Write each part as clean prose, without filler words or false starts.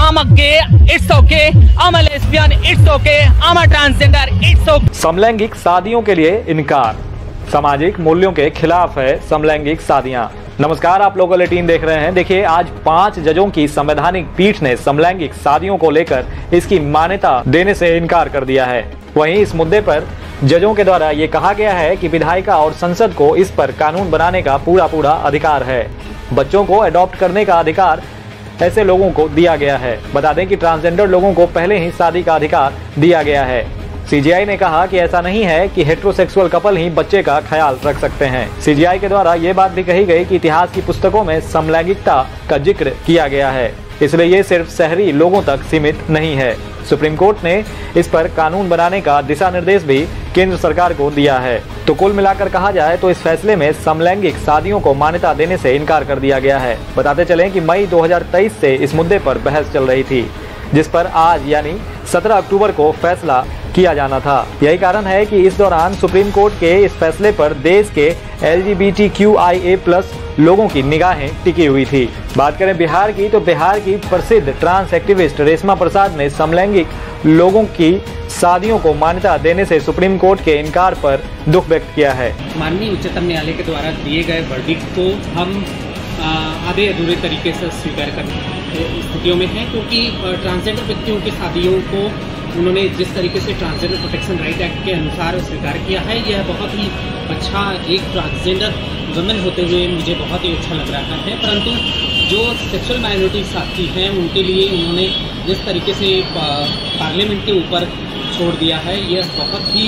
I'm a gay, it's okay. I'm a lesbian, it's okay. I'm a transgender, it's okay. समलैंगिक शादियों के लिए इनकार, सामाजिक मूल्यों के खिलाफ है समलैंगिक शादियां। नमस्कार, आप लोग बुलेटिन देख रहे हैं। देखिए, आज 5 जजों की संवैधानिक पीठ ने समलैंगिक शादियों को लेकर इसकी मान्यता देने से इनकार कर दिया है। वहीं इस मुद्दे पर जजों के द्वारा ये कहा गया है कि विधायिका और संसद को इस पर कानून बनाने का पूरा अधिकार है। बच्चों को अडॉप्ट करने का अधिकार ऐसे लोगों को दिया गया है। बता दें कि ट्रांसजेंडर लोगों को पहले ही शादी का अधिकार दिया गया है। सीजीआई ने कहा कि ऐसा नहीं है कि हेटेरोसेक्सुअल कपल ही बच्चे का ख्याल रख सकते हैं। सीजीआई के द्वारा ये बात भी कही गई कि इतिहास की पुस्तकों में समलैंगिकता का जिक्र किया गया है, इसलिए ये सिर्फ शहरी लोगों तक सीमित नहीं है। सुप्रीम कोर्ट ने इस पर कानून बनाने का दिशा निर्देश भी केंद्र सरकार को दिया है। तो कुल मिलाकर कहा जाए तो इस फैसले में समलैंगिक शादियों को मान्यता देने से इनकार कर दिया गया है। बताते चलें कि मई 2023 से इस मुद्दे पर बहस चल रही थी, जिस पर आज यानी 17 अक्टूबर को फैसला किया जाना था। यही कारण है कि इस दौरान सुप्रीम कोर्ट के इस फैसले पर देश के LGBTQIA+ लोगों की निगाहें टिकी हुई थी। बात करें बिहार की, तो बिहार की प्रसिद्ध ट्रांस एक्टिविस्ट रेशमा प्रसाद ने समलैंगिक लोगों की शादियों को मान्यता देने से सुप्रीम कोर्ट के इनकार पर दुख व्यक्त किया है। माननीय उच्चतम न्यायालय के द्वारा दिए गए वर्डिक्ट को हम आधे अधूरे तरीके से स्वीकार करने स्थितियों में हैं, क्योंकि ट्रांसजेंडर व्यक्तियों की शादियों को उन्होंने जिस तरीके से ट्रांसजेंडर प्रोटेक्शन राइट एक्ट के अनुसार स्वीकार किया है, यह बहुत ही अच्छा, एक ट्रांसजेंडर वुमेन होते हुए मुझे बहुत ही अच्छा लग रहा है। परंतु जो सेक्सुअल माइनॉरिटी साथी हैं, उनके लिए उन्होंने जिस तरीके से पार्लियामेंट के ऊपर छोड़ दिया है, यह बहुत ही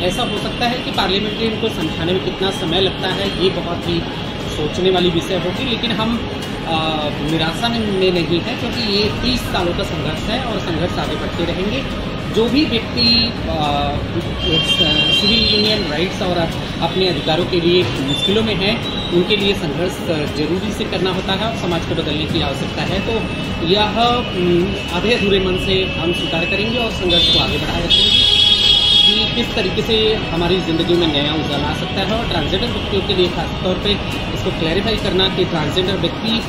ऐसा हो सकता है कि पार्लियामेंट में इनको समझाने में कितना समय लगता है, ये बहुत ही सोचने वाली विषय होगी। लेकिन हम निराशा में नहीं है, क्योंकि ये 30 सालों का संघर्ष है और संघर्ष आगे बढ़ते रहेंगे। जो भी व्यक्ति सिविल यूनियन राइट्स और अपने अधिकारों के लिए मुश्किलों में हैं, उनके लिए संघर्ष जरूरी से करना होता है और समाज को बदलने की आवश्यकता है। तो यह आधे अधूरे मन से हम स्वीकार करेंगे और संघर्ष को आगे बढ़ाए रखेंगे कि किस तरीके से हमारी ज़िंदगी में नया उजाला आ सकता है। और ट्रांसजेंडर व्यक्तियों के लिए खासतौर पे इसको क्लैरिफाई करना कि ट्रांसजेंडर व्यक्ति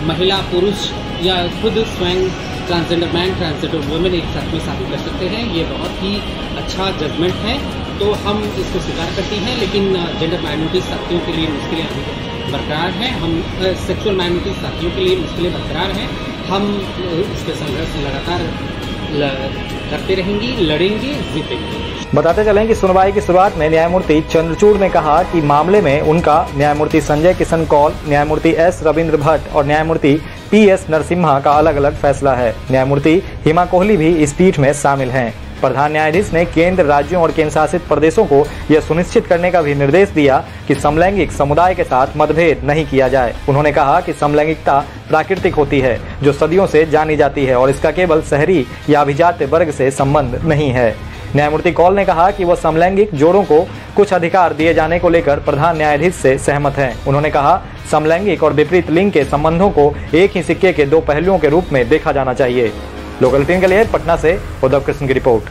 महिला, पुरुष या खुद स्वयं ट्रांसजेंडर मैन, ट्रांसजेंडर वुमेन एक साथ में शादी कर सकते हैं, ये बहुत ही अच्छा जजमेंट है। तो हम इसको स्वीकार करते हैं, लेकिन जेंडर माइनॉरिटी साथियों के लिए मुश्किलें अभी बरकरार हैं। हम सेक्सुअल माइनॉरिटी साथियों के लिए मुश्किलें बरकरार हैं। हम इस पर संघर्ष लगातार करते रहेंगे, लड़ेंगे, जीतेंगे। बताते चलें कि सुनवाई की शुरुआत में न्यायमूर्ति चंद्रचूड़ ने कहा कि मामले में उनका न्यायमूर्ति संजय किशन कौल, न्यायमूर्ति S रविंद्र भट्ट और न्यायमूर्ति PS नरसिम्हा का अलग फैसला है। न्यायमूर्ति हिमा कोहली भी इस पीठ में शामिल हैं। प्रधान न्यायाधीश ने केंद्र, राज्यों और केंद्र शासित प्रदेशों को यह सुनिश्चित करने का भी निर्देश दिया कि समलैंगिक समुदाय के साथ मतभेद नहीं किया जाए। उन्होंने कहा कि समलैंगिकता प्राकृतिक होती है, जो सदियों से जानी जाती है और इसका केवल शहरी या अभिजात्य वर्ग से संबंध नहीं है। न्यायमूर्ति कौल ने कहा कि वह समलैंगिक जोड़ों को कुछ अधिकार दिए जाने को लेकर प्रधान न्यायाधीश से सहमत हैं। उन्होंने कहा, समलैंगिक और विपरीत लिंग के संबंधों को एक ही सिक्के के 2 पहलुओं के रूप में देखा जाना चाहिए। लोकल 3 के लिए पटना से उद्धव कृष्ण की रिपोर्ट।